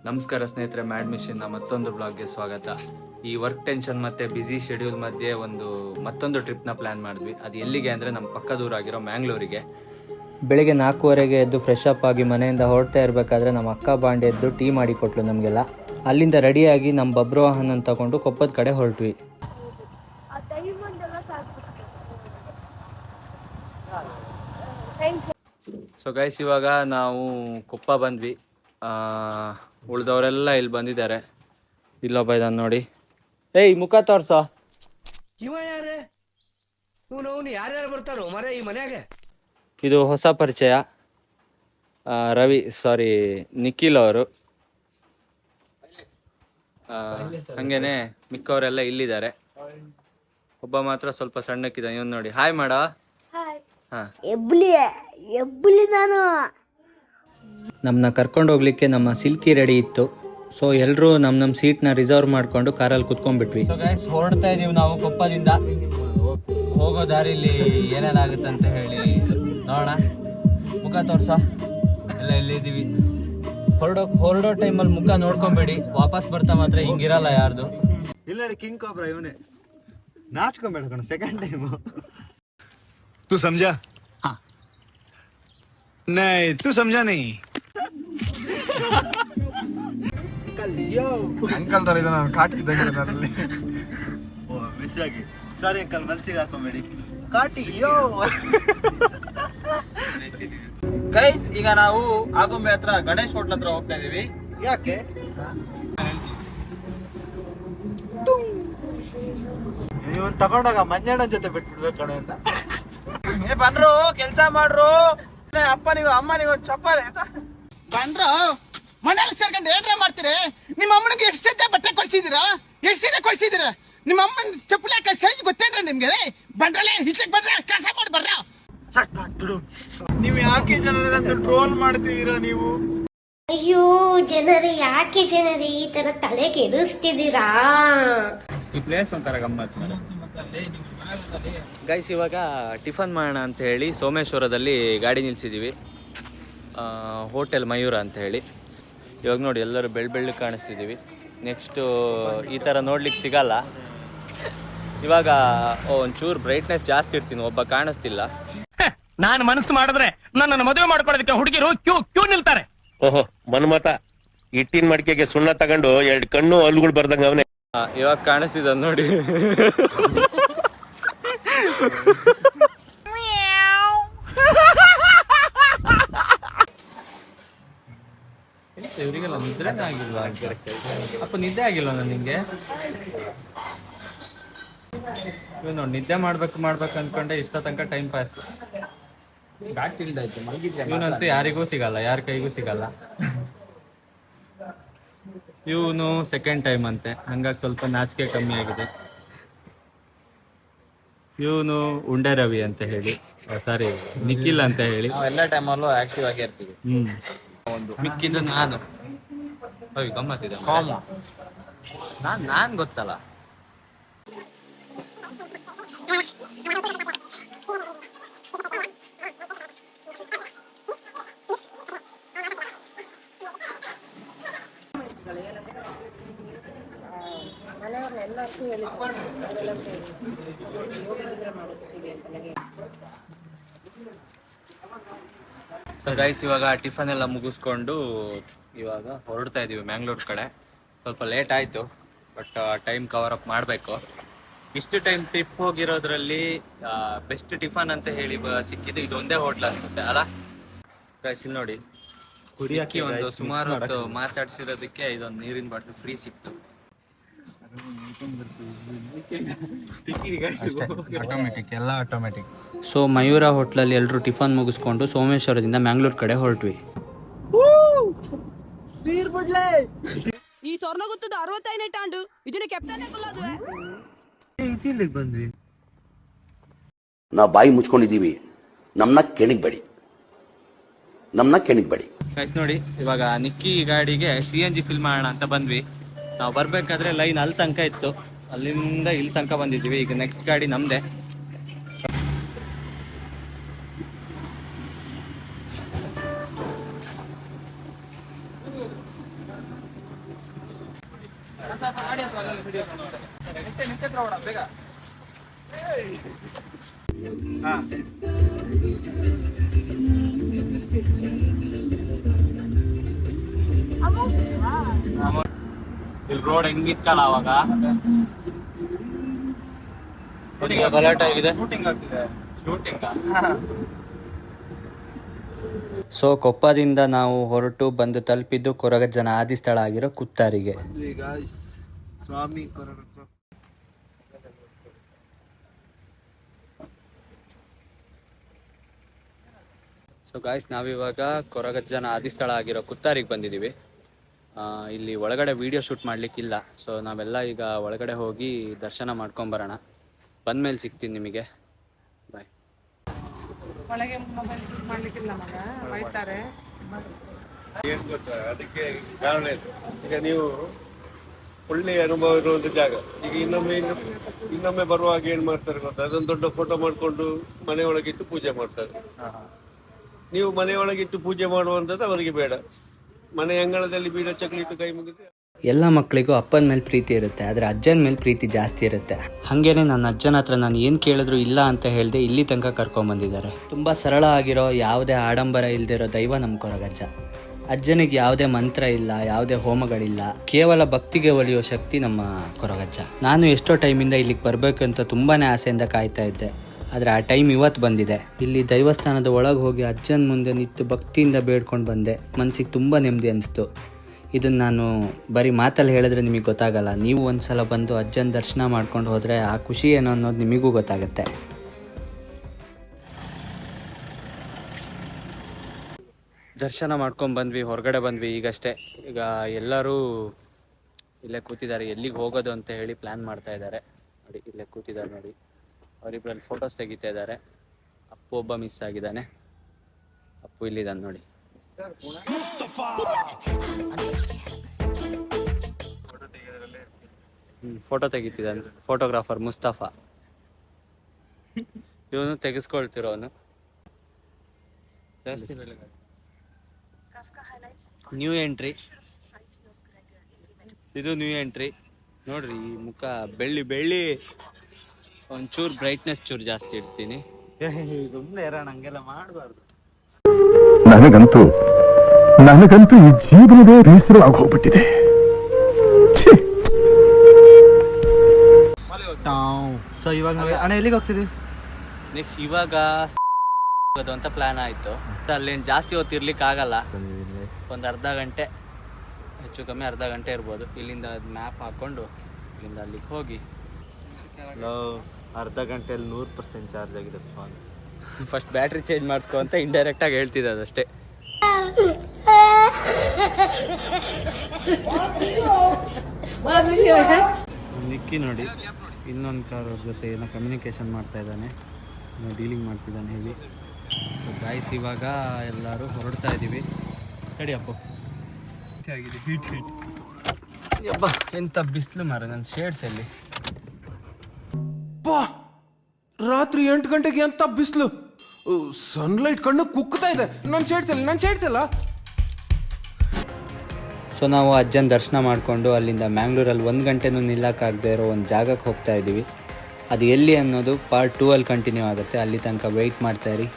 ನಮಸ್ಕಾರ ಸ್ನೇಹಿತರೆ, ಮ್ಯಾಡ್ ಮಿಷನ್ನ ಮತ್ತೊಂದು ಬ್ಲಾಗ್ಗೆ ಸ್ವಾಗತ. ಈ ವರ್ಕ್ ಟೆನ್ಷನ್ ಮತ್ತು ಬ್ಯುಸಿ ಶೆಡ್ಯೂಲ್ ಮಧ್ಯೆ ಮತ್ತೊಂದು ಟ್ರಿಪ್ನ ಪ್ಲ್ಯಾನ್ ಮಾಡಿದ್ವಿ. ಅದು ಎಲ್ಲಿಗೆ ಅಂದರೆ ನಮ್ಮ ಪಕ್ಕದೂರಾಗಿರೋ ಮ್ಯಾಂಗ್ಳೂರಿಗೆ. ಬೆಳಿಗ್ಗೆ 4:15ಗೆ ಎದ್ದು ಫ್ರೆಶ್ ಅಪ್ ಆಗಿ ಮನೆಯಿಂದ ಹೊರಡ್ತಾ ಇರಬೇಕಾದ್ರೆ ನಮ್ಮ ಅಕ್ಕ ಬಾಂಡೆ ಎದ್ದು ಟೀ ಮಾಡಿಕೊಟ್ಲು ನಮಗೆಲ್ಲ. ಅಲ್ಲಿಂದ ರೆಡಿಯಾಗಿ ನಮ್ಮ ಬಬ್ರುವಾಹನ ತಗೊಂಡು ಕೊಪ್ಪದ ಕಡೆ ಹೊರಟ್ವಿ. ಸೊ ಗೈಸ್, ಇವಾಗ ನಾವು ಕೊಪ್ಪ ಬಂದ್ವಿ. ಉಳಿದವರೆಲ್ಲ ಇಲ್ಲಿ ಬಂದಿದ್ದಾರೆ. ಇಲ್ಲೊಬ್ಬ ಇದ್ದಾನೆ ನೋಡಿ. ಏಯ್, ಮುಖ ತೋರ್ಸೋ. ಇವ ಯಾರೇ? ಇವನು ಯಾರ್ಯಾರು ಬರ್ತಾರೋ ಮರೆ ಈ ಮನ್ಯಾಗ? ಇದು ಹೊಸ ಪರಿಚಯ, ನಿಖಿಲ್ ಅವರು. ಹಂಗೇನೆ ಮಿಕ್ಕವರೆಲ್ಲ ಇಲ್ಲಿದ್ದಾರೆ. ಒಬ್ಬ ಮಾತ್ರ ಸ್ವಲ್ಪ ಸಣ್ಣಕ್ಕಿದ್ದಾನೆ, ಇವನು ನೋಡಿ. ಹಾಯ್ ಮಾಡ. ನಮ್ಮನ್ನ ಕರ್ಕೊಂಡು ಹೋಗ್ಲಿಕ್ಕೆ ನಮ್ಮ ಸಿಲ್ಕಿ ರೆಡಿ ಇತ್ತು. ಸೊ ಎಲ್ಲರೂ ನಮ್ಮ ಸೀಟ್ನ ರಿಸರ್ವ್ ಮಾಡಿಕೊಂಡು ಕಾರಲ್ಲಿ ಕುತ್ಕೊಂಡ್ಬಿಟ್ವಿ. ಸೊ ಗೈಸ್, ಹೊರಡ್ತಾ ಇದೀವಿ ನಾವು ಕೊಪ್ಪದಿಂದ. ಹೋಗೋ ದಾರಿಲಿ ಏನೇನಾಗುತ್ತೆ ಅಂತ ಹೇಳಿ ನೋಡೋಣ. ಮುಖ ತೋರ್ಸ. ಎಲ್ಲ ಎಲ್ಲಿದ್ದೀವಿ. ಹೊರಡೋ ಟೈಮಲ್ಲಿ ಮುಖ ನೋಡ್ಕೊಂಬೇಡಿ, ವಾಪಸ್ ಬರ್ತಾ ಮಾತ್ರ ಹಿಂಗಿರಲ್ಲ ಯಾರ್ದು. ಇಲ್ಲ ಕಿಂಗ್ ಕಾಬ್ರಾ ಇವನೇ. ನಾಚ್ಕೊಂಬೇಡ ಕಣ, ಸೆಕೆಂಡ್ ಟೈಮ್. तू समझा? हाँ. नहीं, तू समझा नहीं. ಅಂಕಲ್ ತರ ಇದೆ, ನಾನು ಕಾಟಿ ಇದ್ದಂಗೆ ಅದರಲ್ಲಿ. ಓ ಮಿಸ್ ಆಗಿ ಸಾರಿ ಅಂಕಲ್, ಮನ್ಸಿಗೆ ಹಾಕೊಂಬೇಡಿ. ಕಾಟಿ ಯೋ. ಗೈಸ್, ಈಗ ನಾವು ಆಗುಂಬೆ ಹತ್ರ ಗಣೇಶ್ ಹೋಟ್ಲ್ ಹತ್ರ ಹೋಗ್ತಾ ಇದೀವಿ. ಯಾಕೆ? ಇವನ್ ತಗೊಂಡಾಗ ಮಂಜಣ್ಣ ಜೊತೆ ಬಿಟ್ಬಿಡ್ಬೇಕು ಕಣ ಅಂತ. ಬನ್ರು, ಕೆಲ್ಸ ಮಾಡ್ರು. ಅಪ್ಪನಿಗೂ ಅಮ್ಮನಿಗೂ ಚಪ್ಪಾಳೆ ಬನ್ರು. ಮನೇಲಿ ಸೇರ್ಕೊಂಡು ಏನ್ರ ಮಾಡ್ತೀರಿ? ನಿಮ್ಮ ಅಮ್ಮನಿಗೆ ಎಷ್ಟು ಸದ್ಯ ಬಟ್ಟೆ ಕೊಡ್ಸಿದೀರಾ? ಎಷ್ಟು ಸೀರೆ ಕೊಡ್ಸಿದೀರಾ? ನಿಮ್ಮ ಅಮ್ಮನ ಚಪ್ಪಲಿ ಹಾಕ ಸೈಜ್ ಗೊತ್ತೇನ್ರ ನಿಮ್ಗೆ? ಬಂದ್ರಲ್ಲ, ಈಚೆಗೆ ಬಂದ್ರ, ಕೆಲಸ ಮಾಡಿ ಬರ್ರ. ನೀವು ಯಾಕೆ ಜನರಂತ ಟ್ರೋಲ್ ಮಾಡ್ತಿದ್ದೀರಾ ನೀವು? ಅಯ್ಯೋ ಜನರೇ, ಯಾಕೆ ಜನರೇ ಈ ತರ ತಲೆ ಕೆಡಿಸ್ತಿದ್ದೀರಾ? ಈ ಪ್ಲೇಸ್ ಒಂಥರ ಗಮ್ಮತ್. ಗೈಸ್, ಇವಾಗ ಟಿಫನ್ ಮಾಡೋಣ ಅಂತ ಹೇಳಿ ಸೋಮೇಶ್ವರದಲ್ಲಿ ಗಾಡಿ ನಿಲ್ಸಿದ್ದೀವಿ. ಹೋಟೆಲ್ ಮಯೂರ ಅಂತ ಹೇಳಿ. ಇವಾಗ ನೋಡಿ, ಎಲ್ಲರೂ ಬೆಳ್ಳು ಕಾಣಿಸ್ತಿದ್ದೀವಿ. ನೆಕ್ಸ್ಟು ಈ ಥರ ನೋಡ್ಲಿಕ್ಕೆ ಸಿಗಲ್ಲ. ಇವಾಗ ಒಂಚೂರು ಬ್ರೈಟ್ನೆಸ್ ಜಾಸ್ತಿ ಇರ್ತೀನಿ, ಒಬ್ಬ ಕಾಣಿಸ್ತಿಲ್ಲ. ನಾನು ಮನಸ್ಸು ಮಾಡಿದ್ರೆ ನನ್ನನ್ನು ಮದುವೆ ಮಾಡ್ಕೊಳ್ಳೋದಕ್ಕೆ ಹುಡುಗಿರು ಕ್ಯೂ ನಿಲ್ತಾರೆ. ಓಹೋ, ಮನ್ಮತ ಇಟ್ಟಿನ ಮಡಿಕೆಗೆ ಸುಣ್ಣ ತಗೊಂಡು 2 ಕಣ್ಣು ಹಲ್ಲುಗಳು ಬರ್ದಂಗ ಅವನೇ. ಇವಾಗ ಕಾಣಿಸ್ತಿದ್ದ ನೋಡಿ. ಇವರಿಗೆಲ್ಲ ನಿದ್ರೆನೇ ಆಗಿಲ್ವಾ? ಅಪ್ಪ, ನಿದ್ದೆ ಆಗಿಲ್ವ ನಿಂಗೆ? ಇವ್ ನೋಡಿ, ನಿದ್ದೆ ಮಾಡ್ಬೇಕು ಅನ್ಕೊಂಡೆ ಇಷ್ಟ ತನಕ ಟೈಮ್ ಪಾಸ್. ಇವನಂತೂ ಯಾರಿಗೂ ಸಿಗಲ್ಲ, ಯಾರ ಕೈಗೂ ಸಿಗಲ್ಲ. ಇವನು ಸೆಕೆಂಡ್ ಟೈಮ್ ಅಂತೆ, ಹಂಗಾಗಿ ಸ್ವಲ್ಪ ನಾಚಿಕೆ ಕಮ್ಮಿ ಆಗಿದೆ. ಇವನು ಉಂಡೆ ರವಿ ಅಂತ ಹೇಳಿ, ಸಾರಿ ನಿಖಿಲ್ ಅಂತ ಹೇಳಿ. ಎಲ್ಲ ಟೈಮಲ್ಲೂ ಆಕ್ಟಿವ್ ಆಗಿ ಇರ್ತೀವಿ. ಮಿಕ್ಕಿದ್ದು ನಾನು. ಗಮ್ಮತ್ತಿದೆ. ನಾನ್ ಗೊತ್ತಲ್ಲ. ಗೈಸ್, ಇವಾಗ ಟಿಫನ್ ಎಲ್ಲ ಮುಗಿಸ್ಕೊಂಡು ಇವಾಗ ಹೊರಡ್ತಾ ಇದೀವಿ ಮ್ಯಾಂಗ್ಳೂರ್ ಕಡೆ. ಸ್ವಲ್ಪ ಲೇಟ್ ಆಯಿತು, ಬಟ್ ಟೈಮ್ ಕವರ್ ಅಪ್ ಮಾಡಬೇಕು. ಇಷ್ಟು ಟೈಮ್ ಟ್ರಿಪ್ ಹೋಗಿರೋದ್ರಲ್ಲಿ ಬೆಸ್ಟ್ ಟಿಫನ್ ಅಂತ ಹೇಳಿ ಸಿಕ್ಕಿದ್ದು ಇದೊಂದೇ ಹೋಟ್ಲ್ ಅನ್ಸುತ್ತೆ ಅಲ್ಲ ಗೈಸ್. ಇಲ್ಲಿ ನೋಡಿ, ಕುಡಿಯಕ್ಕೆ ಒಂದು ಸುಮಾರು ಹೊತ್ತು ಮಾತಾಡ್ಸಿರೋದಕ್ಕೆ ಇದೊಂದು ನೀರಿನ ಬಾಟ್ಲು ಫ್ರೀ ಸಿಕ್ತು. ಎಲ್ಲ ಆಟೋಮೆಟಿಕ್. ಸೊ ಮಯೂರ ಹೋಟ್ಲಲ್ಲಿ ಎಲ್ಲರೂ ಟಿಫನ್ ಮುಗಿಸ್ಕೊಂಡು ಸೋಮೇಶ್ವರದಿಂದ ಮ್ಯಾಂಗ್ಳೂರ್ ಕಡೆ ಹೊರಟ್ವಿ. ಈ ಸ್ವರ್ಣ ಗೊತ್ತದ 65 ಟಾಂಡು ಇದನ್ನ ಕೆಪ್ಟನ್ ಇಲ್ಲಿಗೆ ಬಂದ್ವಿ. ನಾವು ಬಾಯಿ ಮುಚ್ಕೊಂಡಿದ್ದೀವಿ, ನಮ್ಮನ್ನ ಕೆಣಿಗ್ಬೇಡಿ. ಗೈಸ್ ನೋಡಿ, ಇವಾಗ ನಿಕ್ಕಿ ಗಾಡಿಗೆ CNG ಫಿಲ್ ಮಾಡೋಣ ಅಂತ ಬಂದ್ವಿ. ನಾವು ಬರ್ಬೇಕಾದ್ರೆ ಲೈನ್ ಅಲ್ಲಿ ತನಕ ಇತ್ತು, ಅಲ್ಲಿಂದ ಇಲ್ಲಿ ತನಕ ಬಂದಿದ್ದೀವಿ. ಈಗ ನೆಕ್ಸ್ಟ್ ಗಾಡಿ ನಮ್ದೆ. ಇಲ್ಲಿ ರೋಡ್ ಹೆಂಗಿತ್ತಲ್ಲ ಅವಾಗ ಗಲಾಟೆ ಆಗಿದೆ. ಶೂಟಿಂಗ್ ಸೊ ಕೊಪ್ಪದಿಂದ ನಾವು ಹೊರಟು ಬಂದು ತಲುಪಿದ್ದು ಕೊರಗಜ್ಜನ ಆದಿಸ್ಥಳ ಆಗಿರೋ ಕುತ್ತಾರಿಗೆ. ಈಗ ಸ್ವಾಮಿ ಕೊರಗಜ್ಜ. ಸೊ ಗಾಯ್ಸ್, ನಾವಿವಾಗ ಕೊರಗಜ್ಜನ ಆದಿಸ್ಥಳ ಆಗಿರೋ ಕುತ್ತಾರಿಗೆ ಬಂದಿದ್ದೀವಿ. ಇಲ್ಲಿ ಒಳಗಡೆ ವಿಡಿಯೋ ಶೂಟ್ ಮಾಡಲಿಕ್ಕಿಲ್ಲ. ಸೊ ನಾವೆಲ್ಲ ಈಗ ಒಳಗಡೆ ಹೋಗಿ ದರ್ಶನ ಮಾಡ್ಕೊಂಬರೋಣ. ಬಂದಮೇಲೆ ಸಿಗ್ತೀನಿ ನಿಮಗೆ. ಬಾಯ್. ಒಳಗೆ ಮೊಬೈಲ್ ಮಾಡ್ಲಿಕ್ಕಿಲ್ಲ ಮಗ, ಬೈತಾರೆ. ಏನ್ ಗೊತ್ತಾ, ಅದಕ್ಕೆ ಕಾರಣ ಇದು. ಈಗ ನೀವು ಒಳ್ಳೆ ಅನುಭವ ಇರುವಂತ ಜಾಗ. ಈಗ ಇನ್ನೊಮ್ಮೆ ಬರುವಾಗ ಏನ್ ಮಾಡ್ತಾರೆ ಗೊತ್ತಾ, ಅದೊಂದು ದೊಡ್ಡ ಫೋಟೋ ಮಾಡ್ಕೊಂಡು ಮನೆ ಒಳಗಿಟ್ಟು ಪೂಜೆ ಮಾಡ್ತಾರೆ. ನೀವು ಮನೆ ಒಳಗಿಟ್ಟು ಪೂಜೆ ಮಾಡುವಂಥದ್ದು ಅವರಿಗೆ ಬೇಡ. ಮನೆ ಅಂಗಳದಲ್ಲಿ ಬೀಡ ಚಕ್ಲಿಟ್ಟು ಕೈ ಮುಗಿದು. ಎಲ್ಲ ಮಕ್ಕಳಿಗೂ ಅಪ್ಪನ ಮೇಲೆ ಪ್ರೀತಿ ಇರುತ್ತೆ, ಆದರೆ ಅಜ್ಜನ ಮೇಲೆ ಪ್ರೀತಿ ಜಾಸ್ತಿ ಇರುತ್ತೆ. ಹಾಗೇನೆ ನನ್ನ ಅಜ್ಜನ ಹತ್ರ ನಾನು ಏನು ಕೇಳಿದ್ರು ಇಲ್ಲ ಅಂತ ಹೇಳಿದೆ ಇಲ್ಲಿ ತನಕ ಕರ್ಕೊಂಬಂದಿದ್ದಾರೆ. ತುಂಬ ಸರಳ ಆಗಿರೋ, ಯಾವುದೇ ಆಡಂಬರ ಇಲ್ದಿರೋ ದೈವ ನಮ್ಮ ಕೊರಗಜ್ಜ. ಅಜ್ಜನಿಗೆ ಯಾವುದೇ ಮಂತ್ರ ಇಲ್ಲ, ಯಾವುದೇ ಹೋಮಗಳಿಲ್ಲ, ಕೇವಲ ಭಕ್ತಿಗೆ ಒಲಿಯೋ ಶಕ್ತಿ ನಮ್ಮ ಕೊರಗಜ್ಜ. ನಾನು ಎಷ್ಟೋ ಟೈಮಿಂದ ಇಲ್ಲಿಗೆ ಬರಬೇಕು ಅಂತ ತುಂಬಾ ಆಸೆಯಿಂದ ಕಾಯ್ತಾ ಇದ್ದೆ. ಆದರೆ ಆ ಟೈಮ್ ಇವತ್ತು ಬಂದಿದೆ. ಇಲ್ಲಿ ದೈವಸ್ಥಾನದ ಒಳಗೆ ಹೋಗಿ ಅಜ್ಜನ ಮುಂದೆ ನಿಂತು ಭಕ್ತಿಯಿಂದ ಬೇಡ್ಕೊಂಡು ಬಂದೆ. ಮನಸ್ಸಿಗೆ ತುಂಬ ನೆಮ್ಮದಿ ಅನಿಸ್ತು. ಇದನ್ನು ನಾನು ಬರೀ ಮಾತಲ್ಲಿ ಹೇಳಿದ್ರೆ ನಿಮಗೆ ಗೊತ್ತಾಗಲ್ಲ. ನೀವು ಒಂದ್ಸಲ ಬಂದು ಅಜ್ಜನ ದರ್ಶನ ಮಾಡ್ಕೊಂಡು ಹೋದರೆ ಆ ಖುಷಿ ಏನೋ ಅನ್ನೋದು ನಿಮಗೂ ಗೊತ್ತಾಗುತ್ತೆ. ದರ್ಶನ ಮಾಡ್ಕೊಂಡು ಬಂದ್ವಿ, ಹೊರಗಡೆ ಬಂದ್ವಿ ಈಗಷ್ಟೇ. ಈಗ ಎಲ್ಲರೂ ಇಲ್ಲೇ ಕೂತಿದ್ದಾರೆ. ಎಲ್ಲಿಗೆ ಹೋಗೋದು ಅಂತ ಹೇಳಿ ಪ್ಲ್ಯಾನ್ ಮಾಡ್ತಾ ಇದ್ದಾರೆ. ನೋಡಿ ಇಲ್ಲೇ ಕೂತಿದ್ದಾರೆ ನೋಡಿ. ಅವರಿಬ್ಬರಲ್ಲಿ ಫೋಟೋಸ್ ತೆಗಿತಾ ಇದ್ದಾರೆ. ಅಪ್ಪು ಒಬ್ಬ ಮಿಸ್ ಆಗಿದ್ದಾನೆ. ಅಪ್ಪು ಇಲ್ಲಿದ್ದಾನೆ ನೋಡಿ. ಫೋಟೋ ತೆಗಿತಿದ್ದಾನೆ ಫೋಟೋಗ್ರಾಫರ್ ಮುಸ್ತಫಾ. ಇವನು ತೆಗೆಸ್ಕೊಳ್ತಿರೋನು. ನ್ಯೂ ಎಂಟ್ರಿ ಇದು, ನ್ಯೂ ಎಂಟ್ರಿ ನೋಡ್ರಿ. ಈ ಮುಖ ಬೆಳ್ಳಿ ಬೆಳ್ಳಿ, ಒಂಚೂರು ಬ್ರೈಟ್ನೆಸ್ ಚೂರು ಜಾಸ್ತಿ ಇಡ್ತೀನಿ. ಸುಮ್ಮನೆ ಹಂಗೆಲ್ಲ ಮಾಡಬಾರ್ದು. ನನಗಂತೂ ಈ ಜೀವನವೇ ಬೇಸರವಾಗಿ ಹೋಗ್ಬಿಟ್ಟಿದೆ. ಸೊ ಇವಾಗ ಅಣ್ಣ ಎಲ್ಲಿಗೆ ಹೋಗ್ತಿದ್ವಿ? ನೆಕ್ಸ್ಟ್ ಇವಾಗ ಅಂತ ಪ್ಲಾನ್ ಆಯಿತು. ಅಲ್ಲೇನು ಜಾಸ್ತಿ ಹೊತ್ತಿರ್ಲಿಕ್ಕೆ ಆಗಲ್ಲ. ಒಂದು ಅರ್ಧ ಗಂಟೆ, ಹೆಚ್ಚು ಕಮ್ಮಿ ಅರ್ಧ ಗಂಟೆ ಇರ್ಬೋದು. ಇಲ್ಲಿಂದ ಮ್ಯಾಪ್ ಹಾಕ್ಕೊಂಡು ಇಲ್ಲಿಂದ ಅಲ್ಲಿಗೆ ಹೋಗಿ ಅರ್ಧ ಗಂಟೆಯಲ್ಲಿ 100% ಚಾರ್ಜ್ ಆಗಿದೆ ಫೋನ್. ಫಸ್ಟ್ ಬ್ಯಾಟ್ರಿ ಚೇಂಜ್ ಮಾಡಿಸ್ಕೊ ಅಂತ ಇಂಡೈರೆಕ್ಟಾಗಿ ಹೇಳ್ತಿದ್ದೆ ಅದಷ್ಟೇ. ನಿಕ್ಕಿ ನೋಡಿ, ಇನ್ನೊಂದು ಕಾರ್ ಜೊತೆ ಏನೋ ಕಮ್ಯುನಿಕೇಷನ್ ಮಾಡ್ತಾ ಇದ್ದಾನೆ, ಡೀಲಿಂಗ್ ಮಾಡ್ತಿದ್ದಾನೆ ಹೇಳಿ. ಸೊ ಗಾಯ್ಸ್, ಇವಾಗ ಎಲ್ಲರೂ ಹೊರಡ್ತಾ ಇದ್ದೀವಿ. ಕಡಿಯಪ್ಪ ಆಗಿದೆ, ಹೀಟ್ ಯಬ್ಬ ಎಂಥ ಬಿಸಿಲು ಮಾರ. ನನ್ನ ಶೇಡ್ಸ್ ಎಲ್ಲಿ? ರಾತ್ರಿ 8 ಗಂಟೆಗೆ ಅಂತ ಬಿಸಿಲು, ಸನ್ಲೈಟ್ ಕಣ್ಣು ಕುಕ್ತಾ ಇದೆ. ನನ್ನ ಶೇಡ್ಸ್ ಅಲ್ಲ. ಸೊ ನಾವು ಅಜ್ಜನ ದರ್ಶನ ಮಾಡಿಕೊಂಡು ಅಲ್ಲಿಂದ ಮ್ಯಾಂಗ್ಳೂರಲ್ಲಿ 1 ಗಂಟೆನೂ ನಿಲ್ಲಕ್ಕಾಗದೇ ಇರೋ ಒಂದು ಜಾಗಕ್ಕೆ ಹೋಗ್ತಾ ಇದ್ದೀವಿ. ಅದು ಎಲ್ಲಿ ಅನ್ನೋದು ಪಾರ್ಟ್ 2 ಅಲ್ಲಿ ಕಂಟಿನ್ಯೂ ಆಗುತ್ತೆ. ಅಲ್ಲಿ ತನಕ ವೆಯ್ಟ್ ಮಾಡ್ತಾ ಇರಿ.